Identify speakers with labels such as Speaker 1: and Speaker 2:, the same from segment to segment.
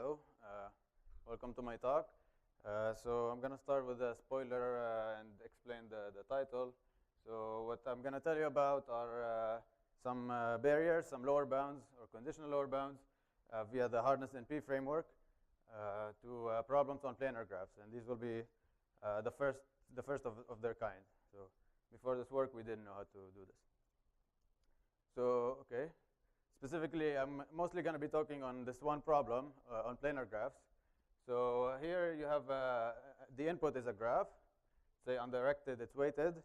Speaker 1: Hello, welcome to my talk. So I'm going to start with a spoiler and explain the title. So what I'm going to tell you about are some barriers, some lower bounds or conditional lower bounds via the hardness NP framework to problems on planar graphs. And these will be the first of their kind. So before this work, we didn't know how to do this. So, okay. Specifically, I'm mostly going to be talking on this one problem on planar graphs. So here you have the input is a graph. Say undirected, it's weighted.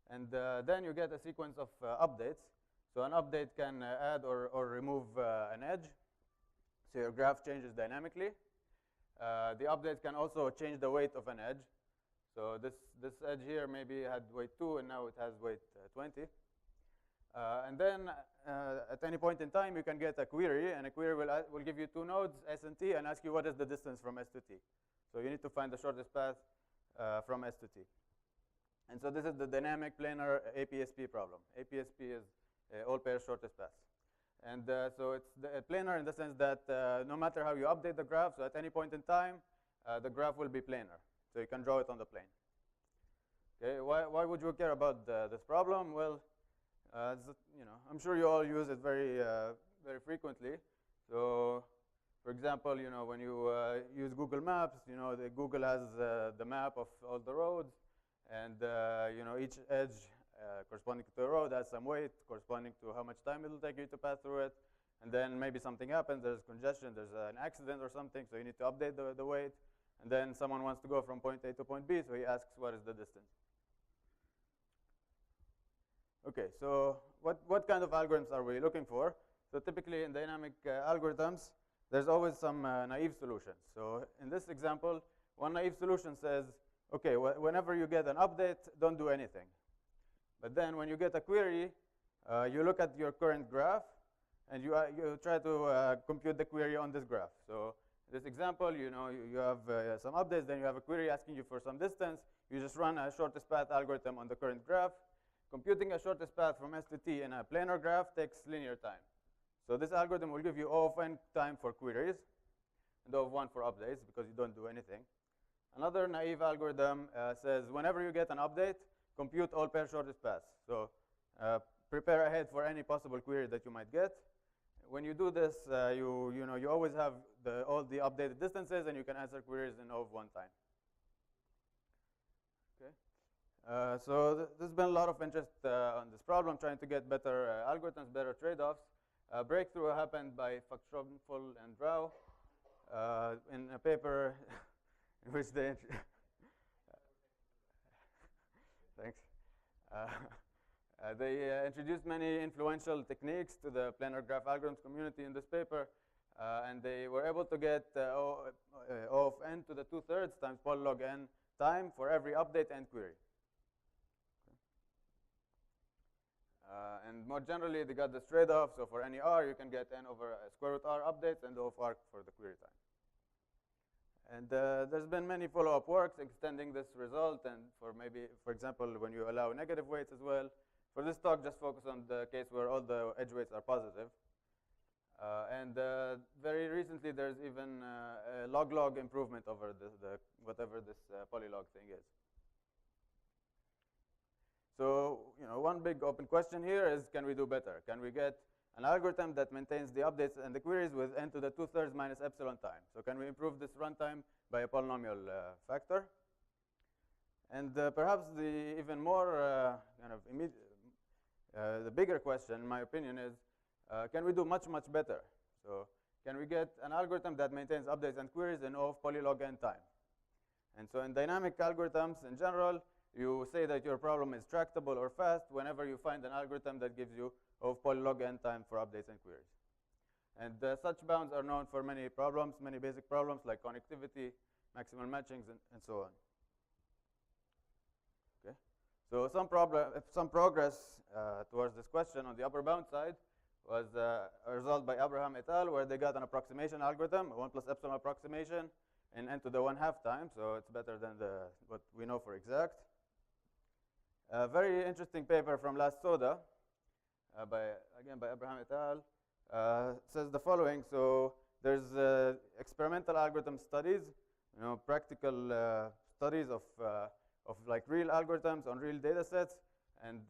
Speaker 1: And then you get a sequence of updates. So an update can add or remove an edge. So your graph changes dynamically. The update can also change the weight of an edge. So this edge here maybe had weight 2, and now it has weight 20. And then at any point in time, you can get a query, and a query will give you two nodes, S and T, and ask you what is the distance from S to T. So you need to find the shortest path from S to T. And so this is the dynamic planar APSP problem. APSP is all pairs shortest path. And so it's planar in the sense that no matter how you update the graph, so at any point in time, the graph will be planar. So you can draw it on the plane. Okay, why would you care about this problem? Well, I'm sure you all use it very frequently. So, for example, when you use Google Maps, Google has the map of all the roads, and each edge corresponding to a road has some weight corresponding to how much time it will take you to pass through it. And then maybe something happens, there's congestion, there's an accident or something, so you need to update the weight. And then someone wants to go from point A to point B, so he asks what is the distance. Okay, so what kind of algorithms are we looking for? So typically in dynamic algorithms, there's always some naive solutions. So in this example, one naive solution says, okay, whenever you get an update, don't do anything. But then when you get a query, you look at your current graph, and you try to compute the query on this graph. So in this example, you have some updates, then you have a query asking you for some distance. You just run a shortest path algorithm on the current graph. Computing a shortest path from S to T in a planar graph takes linear time. So this algorithm will give you O of n time for queries and O of 1 for updates because you don't do anything. Another naive algorithm says whenever you get an update, compute all pair shortest paths. So prepare ahead for any possible query that you might get. When you do this, you always have all the updated distances, and you can answer queries in O of 1 time. So there's been a lot of interest on this problem, trying to get better algorithms, better trade-offs. Breakthrough happened by Faktromful and Rao in a paper in which they thanks. They introduced many influential techniques to the planar graph algorithms community in this paper, and they were able to get O of n to the 2/3 times polylog n time for every update and query. And more generally, they got this trade-off. So for any R, you can get n over square root R updates and O of R for the query time. And there's been many follow-up works extending this result, and for example, when you allow negative weights as well. For this talk, just focus on the case where all the edge weights are positive. And very recently, there's even a log-log improvement over whatever this polylog thing is. So, one big open question here is, can we do better? Can we get an algorithm that maintains the updates and the queries with n to the 2/3 minus epsilon time? So can we improve this runtime by a polynomial factor? And perhaps the even more the bigger question, in my opinion, is can we do much, much better? So can we get an algorithm that maintains updates and queries in O of polylog n time? And so in dynamic algorithms in general, you say that your problem is tractable or fast whenever you find an algorithm that gives you O of polylog n time for updates and queries. And such bounds are known for many problems, many basic problems like connectivity, maximal matchings, and so on. Okay. So some progress towards this question on the upper bound side was a result by Abraham et al., where they got an approximation algorithm, a 1 plus epsilon approximation, in n to the 1/2 time. So it's better than what we know for exact. A very interesting paper from last SODA, by Abraham et al., says the following. So there's experimental algorithm studies, practical studies of like real algorithms on real data sets. And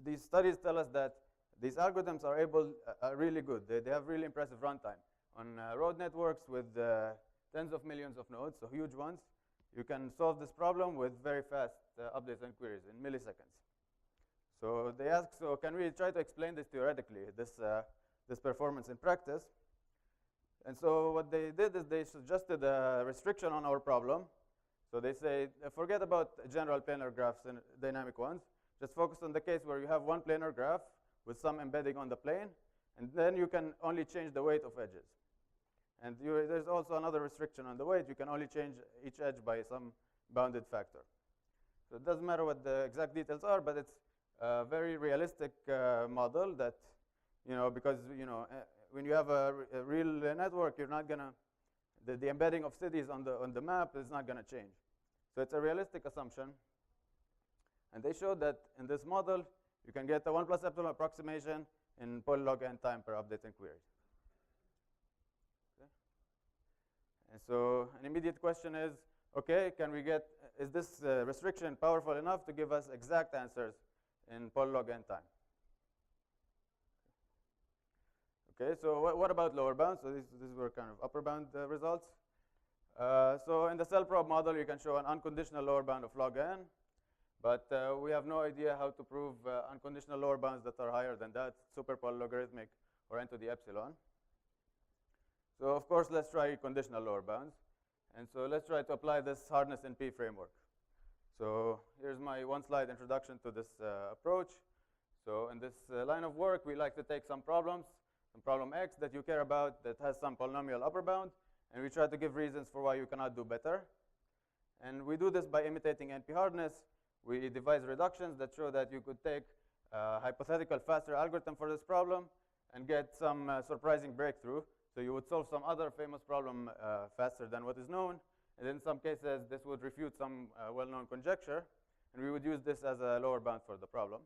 Speaker 1: these studies tell us that these algorithms are really good. They have really impressive runtime. On road networks with tens of millions of nodes, so huge ones, you can solve this problem with very fast updates and queries in milliseconds. So they ask, so can we try to explain this theoretically, this performance in practice? And so what they did is they suggested a restriction on our problem. So they say, forget about general planar graphs and dynamic ones. Just focus on the case where you have one planar graph with some embedding on the plane, and then you can only change the weight of edges. And there's also another restriction on the weight. You can only change each edge by some bounded factor. So it doesn't matter what the exact details are, but it's a very realistic model that, because, when you have a real network, you're not going to, the embedding of cities on the map is not going to change. So it's a realistic assumption. And they showed that in this model, you can get a 1 plus epsilon approximation in polylog n time per update and query. Okay. And so an immediate question is, okay, is this restriction powerful enough to give us exact answers in polylog n time? Okay, so what about lower bounds? So these were kind of upper bound results. So in the CellProbe model, you can show an unconditional lower bound of log n. But we have no idea how to prove unconditional lower bounds that are higher than that, super polylogarithmic or n to the epsilon. So of course, let's try conditional lower bounds. And so let's try to apply this hardness NP framework. So here's my one slide introduction to this approach. So in this line of work, we like to take some problem X that you care about that has some polynomial upper bound, and we try to give reasons for why you cannot do better. And we do this by imitating NP hardness. We devise reductions that show that you could take a hypothetical faster algorithm for this problem and get some surprising breakthrough. So you would solve some other famous problem faster than what is known. And in some cases, this would refute some well-known conjecture. And we would use this as a lower bound for the problem.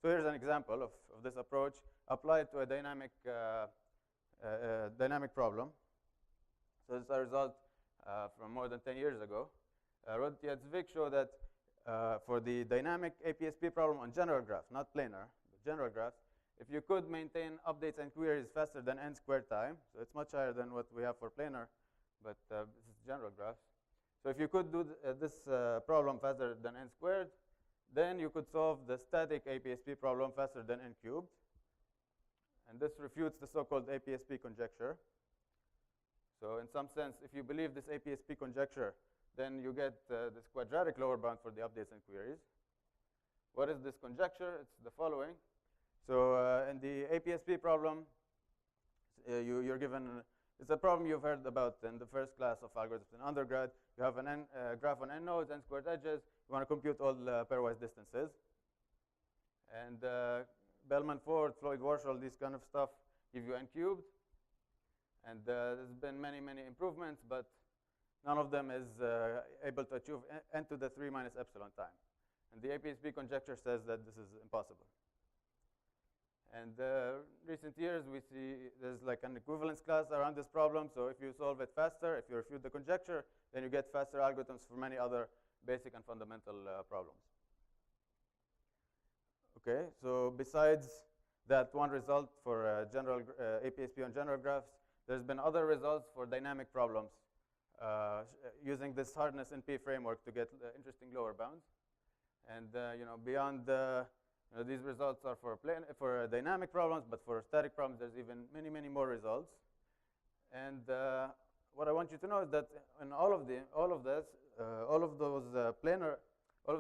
Speaker 1: So here's an example of this approach applied to a dynamic problem. So this is a result from more than 10 years ago. Rodti and Zvik show that for the dynamic APSP problem on general graphs, not planar, but general graphs, if you could maintain updates and queries faster than n squared time, so it's much higher than what we have for planar, but this is general graphs. So if you could do this problem faster than n squared, then you could solve the static APSP problem faster than n cubed. And this refutes the so-called APSP conjecture. So in some sense, if you believe this APSP conjecture, then you get this quadratic lower bound for the updates and queries. What is this conjecture? It's the following. So in the APSP problem, you're given, it's a problem you've heard about in the first class of algorithms in undergrad. You have a graph on n nodes, n squared edges. You want to compute all pairwise distances. And Bellman-Ford, Floyd-Warshall, these kind of stuff give you n cubed. And there's been many, many improvements, but none of them is able to achieve n to the 3 minus epsilon time. And the APSP conjecture says that this is impossible. And recent years, we see there's like an equivalence class around this problem. So if you solve it faster, if you refute the conjecture, then you get faster algorithms for many other basic and fundamental problems. Okay, so besides that one result for general APSP on general graphs, there's been other results for dynamic problems using this hardness NP framework to get interesting lower bounds. And beyond these results are for dynamic problems, but for static problems, there's even many, many more results. And what I want you to know is that in all of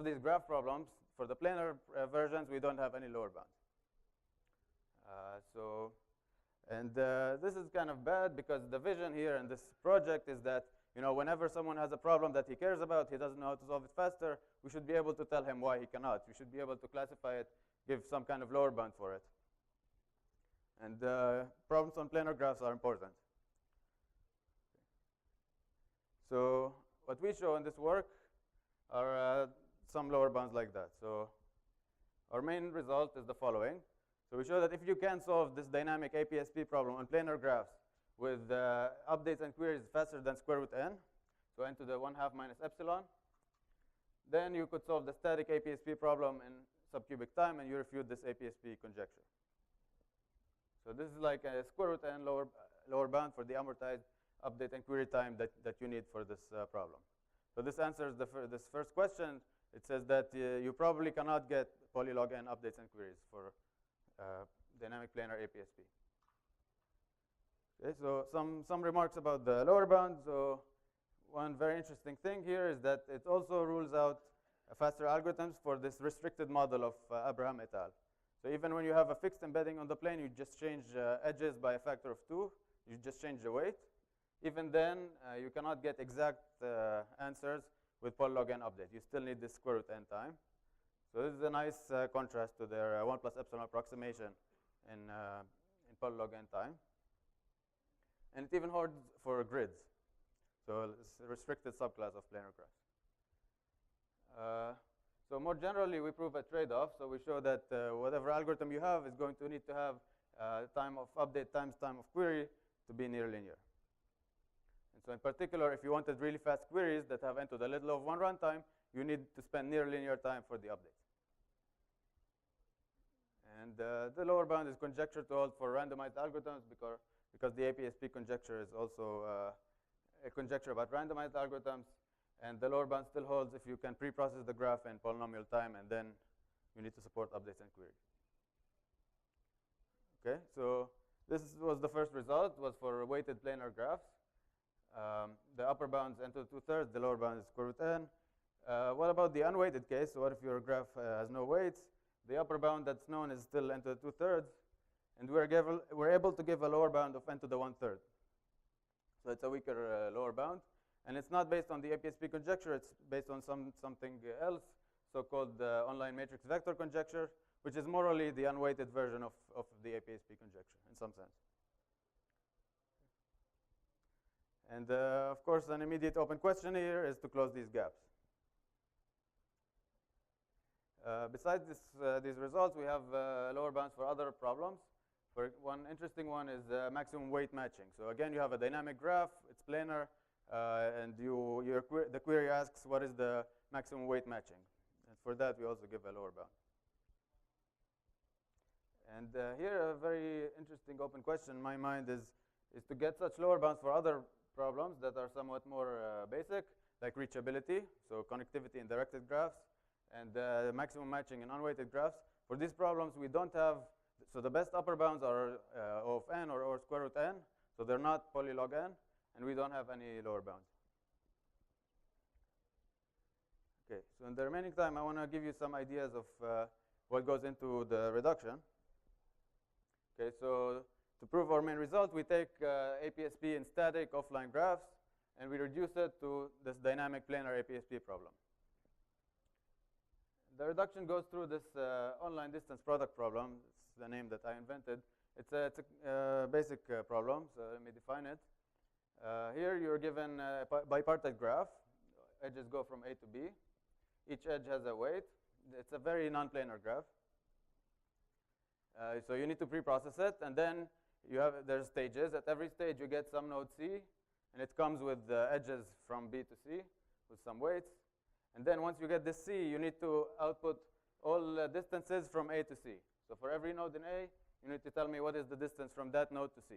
Speaker 1: these graph problems, for the planar versions, we don't have any lower bounds. This is kind of bad because the vision here in this project is that whenever someone has a problem that he cares about, he doesn't know how to solve it faster, we should be able to tell him why he cannot. We should be able to classify it, give some kind of lower bound for it. And problems on planar graphs are important. So what we show in this work are some lower bounds like that. So our main result is the following. So we show that if you can solve this dynamic APSP problem on planar graphs with updates and queries faster than square root n, so n to the 1/2 minus epsilon, then you could solve the static APSP problem in subcubic time, and you refute this APSP conjecture. So this is like a square root n lower bound for the amortized update and query time that you need for this problem. So this answers this first question. It says that you probably cannot get polylog n updates and queries for dynamic planar APSP. Okay, so some remarks about the lower bound. So one very interesting thing here is that it also rules out faster algorithms for this restricted model of Abraham et al. So even when you have a fixed embedding on the plane, you just change edges by a factor of 2. You just change the weight. Even then, you cannot get exact answers with polylog n update. You still need this square root n time. So this is a nice contrast to their 1 plus epsilon approximation in polylog n time. And it even holds for grids. So it's a restricted subclass of planar graphs. So more generally, we prove a trade-off. So we show that whatever algorithm you have is going to need to have time of update times time of query to be near linear. And so in particular, if you wanted really fast queries that have n to the little of 1 runtime, you need to spend near linear time for the updates. And the lower bound is conjectured to hold for randomized algorithms because the APSP conjecture is also a conjecture about randomized algorithms. And the lower bound still holds if you can pre-process the graph in polynomial time, and then you need to support updates and queries. Okay, so this was the first result, was for weighted planar graphs. The upper bound is n to the 2/3, the lower bound is square root n. What about the unweighted case? So what if your graph has no weights? The upper bound that's known is still n to the 2/3, and we're able to give a lower bound of n to the 1/3. So it's a weaker lower bound. And it's not based on the APSP conjecture. It's based on something else, so-called online matrix vector conjecture, which is morally the unweighted version of the APSP conjecture in some sense. And of course, an immediate open question here is to close these gaps. Besides these results, we have lower bounds for other problems. For one interesting one is maximum weight matching. So again, you have a dynamic graph. It's planar. And the query asks what is the maximum weight matching. And for that, we also give a lower bound. And here, a very interesting open question in my mind is to get such lower bounds for other problems that are somewhat more basic, like reachability, so connectivity in directed graphs, and maximum matching in unweighted graphs. For these problems, we don't have, so the best upper bounds are O of n or square root n, so they're not polylog n. And we don't have any lower bounds. Okay, so in the remaining time, I want to give you some ideas of what goes into the reduction. Okay, so to prove our main result, we take APSP in static offline graphs, and we reduce it to this dynamic planar APSP problem. The reduction goes through this online distance product problem. It's the name that I invented. It's a basic problem, so let me define it. Here you're given a bipartite graph. Edges go from A to B. Each edge has a weight. It's a very non-planar graph. So you need to pre-process it, and then there's stages. At every stage you get some node C, and it comes with edges from B to C with some weights. And then once you get this C, you need to output all distances from A to C. So for every node in A, you need to tell me what is the distance from that node to C.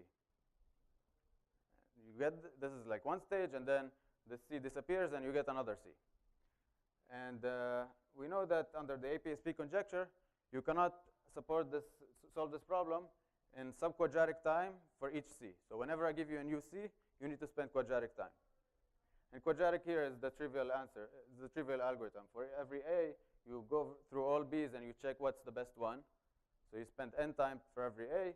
Speaker 1: You get this is like one stage, and then the C disappears, and you get another C. And we know that under the APSP conjecture, you cannot solve this problem in subquadratic time for each C. So whenever I give you a new C, you need to spend quadratic time. And quadratic here is the trivial answer, the trivial algorithm. For every A, you go through all B's and you check what's the best one. So you spend n time for every A.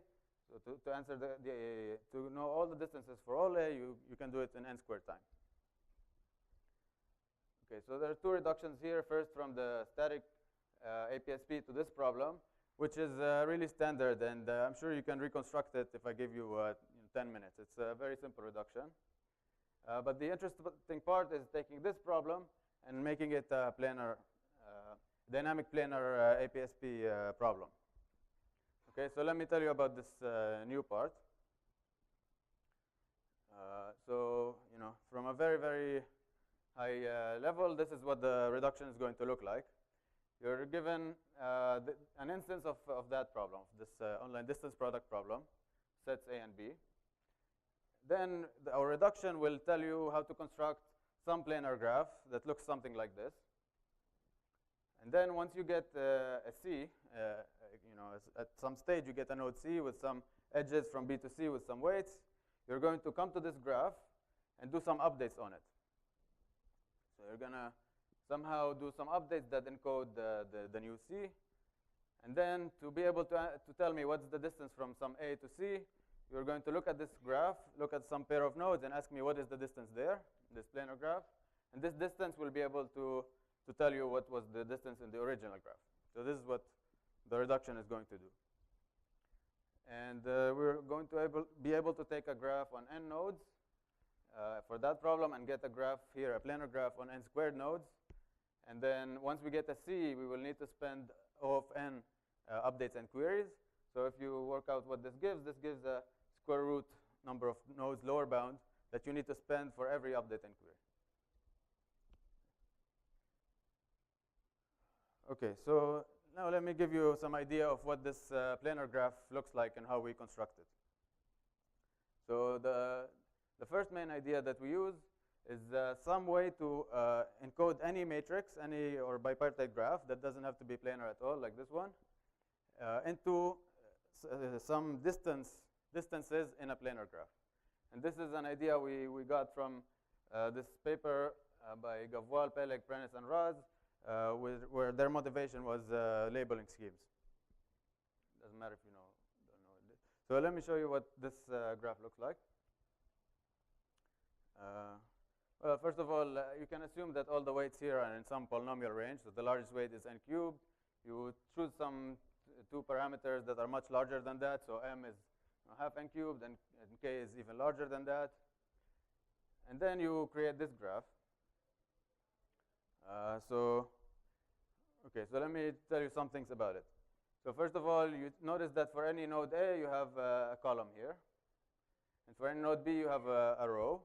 Speaker 1: So to answer to know all the distances for all A, you can do it in n squared time. Okay, so there are two reductions here. First, from the static APSP to this problem, which is really standard, and I'm sure you can reconstruct it if I give you 10 minutes. It's a very simple reduction. But the interesting part is taking this problem and making it a planar, dynamic planar APSP problem. Okay, so let me tell you about this new part. from a very, very high level, this is what the reduction is going to look like. You're given an instance of that problem, this online distance product problem, sets A and B. Then our reduction will tell you how to construct some planar graph that looks something like this. And then once you get a C, at some stage you get a node C with some edges from B to C with some weights, you're going to come to this graph and do some updates on it. So you're going to somehow do some updates that encode the new C. And then to be able to tell me what's the distance from some A to C, you're going to look at this graph, look at some pair of nodes, and ask me what is the distance there, this planar graph. And this distance will be able to tell you what was the distance in the original graph. So this is what the reduction is going to do. And we're going to be able to take a graph on n nodes for that problem and get a graph here, a planar graph on n squared nodes. And then once we get a C, we will need to spend O of n updates and queries. So if you work out what this gives a square root number of nodes lower bound that you need to spend for every update and query. Okay, so now let me give you some idea of what this planar graph looks like and how we construct it. So the first main idea that we use is some way to encode any matrix, any or bipartite graph that doesn't have to be planar at all, like this one, into some distances in a planar graph. And this is an idea we got from this paper by Gavwal, Peleg, Prentice, and Raz, where their motivation was labeling schemes. Doesn't matter if you don't know it. So let me show you what this graph looks like. Well, first of all, you can assume that all the weights here are in some polynomial range. So the largest weight is n cubed. You choose some two parameters that are much larger than that. So m is half n cubed, and k is even larger than that. And then you create this graph. So let me tell you some things about it. So first of all, you notice that for any node A, you have a column here. And for any node B, you have a row.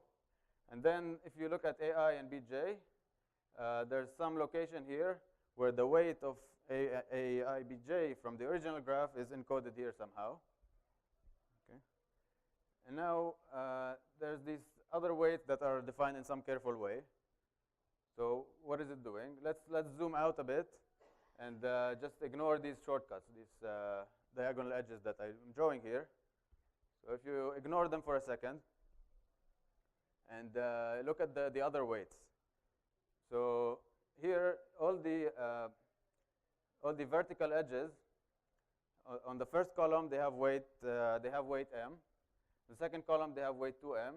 Speaker 1: And then if you look at AI and BJ, there's some location here where the weight of AI BJ from the original graph is encoded here somehow. Okay. And now there's these other weights that are defined in some careful way. So what is it doing? Let's zoom out a bit and just ignore these shortcuts, these diagonal edges that I'm drawing here. So if you ignore them for a second and look at the other weights. So here, all the vertical edges on the first column they have weight m. The second column they have weight 2m,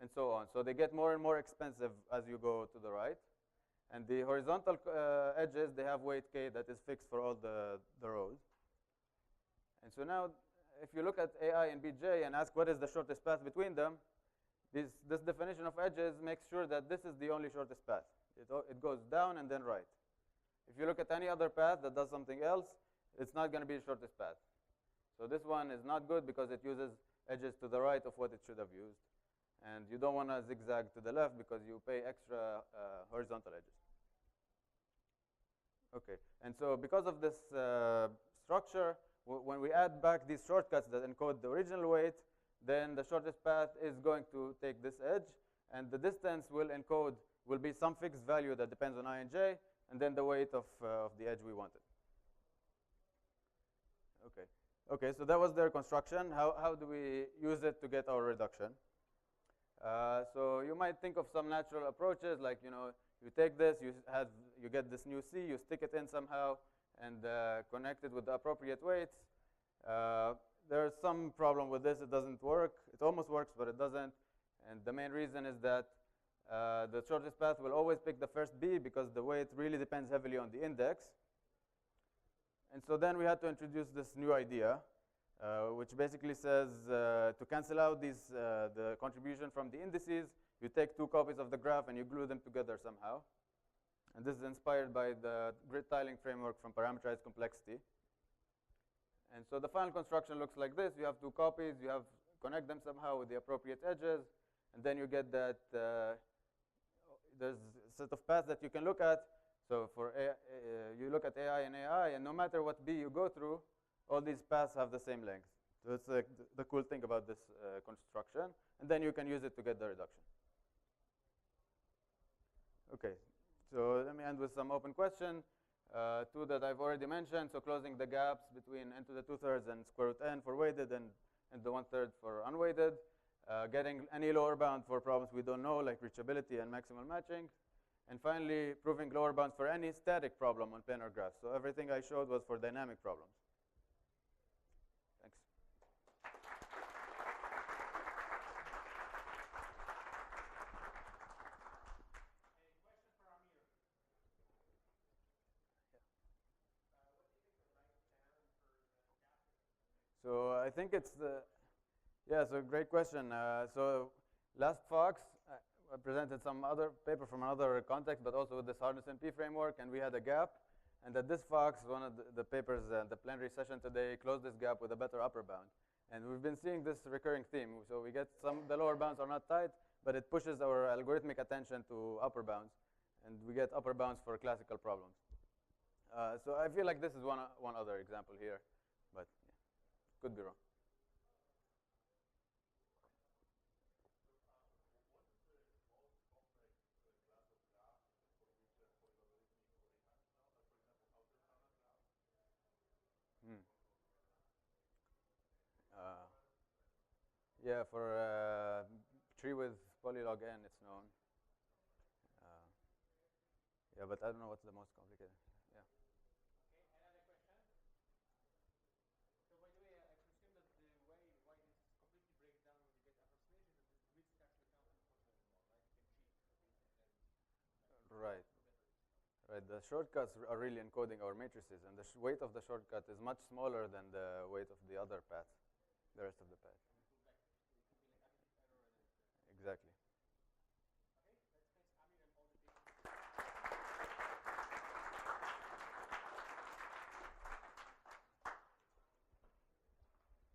Speaker 1: and so on. So they get more and more expensive as you go to the right. And the horizontal edges, they have weight k that is fixed for all the rows. And so now, if you look at AI and BJ and ask what is the shortest path between them, this definition of edges makes sure that this is the only shortest path. It goes down and then right. If you look at any other path that does something else, it's not going to be the shortest path. So this one is not good because it uses edges to the right of what it should have used. And you don't want to zigzag to the left because you pay extra horizontal edges. Okay, and so because of this structure, when we add back these shortcuts that encode the original weight, then the shortest path is going to take this edge, and the distance will be some fixed value that depends on I and j, and then the weight of the edge we wanted. Okay, so that was their construction. How do we use it to get our reduction? So you might think of some natural approaches, like you take this, you get this new C, you stick it in somehow, and connect it with the appropriate weights. There's some problem with this. It doesn't work. It almost works, but it doesn't. And the main reason is that the shortest path will always pick the first B because the weight really depends heavily on the index. And so then we had to introduce this new idea, which basically says to cancel out the contribution from the indices, you take two copies of the graph and you glue them together somehow. And this is inspired by the grid tiling framework from parameterized complexity. And so the final construction looks like this. You have two copies. You connect them somehow with the appropriate edges. and then you get that there's a set of paths that you can look at. So for you look at AI and AI, and no matter what B you go through, all these paths have the same length. So it's like the cool thing about this construction, and then you can use it to get the reduction. Okay, so let me end with some open question. Two that I've already mentioned, so closing the gaps between n to the 2/3 and square root n for weighted and the 1/3 for unweighted. Getting any lower bound for problems we don't know, like reachability and maximal matching. And finally, proving lower bounds for any static problem on planar graphs. So everything I showed was for dynamic problems. Thanks. So I think it's the, yeah, so great question. So last Fox, I presented some other paper from another context, but also with this hardness MP framework, and we had a gap. And at this Fox, one of the papers, the plenary session today, closed this gap with a better upper bound. And we've been seeing this recurring theme. So we get the lower bounds are not tight, but it pushes our algorithmic attention to upper bounds. And we get upper bounds for classical problems. So I feel like this is one other example here, but yeah, could be wrong. Hmm. Uh, yeah, for tree with polylog n, it's known. Uh, yeah, but I don't know what's the most complicated. Yeah. Right. Right. The shortcuts are really encoding our matrices, and the weight of the shortcut is much smaller than the weight of the other path, the rest of the path.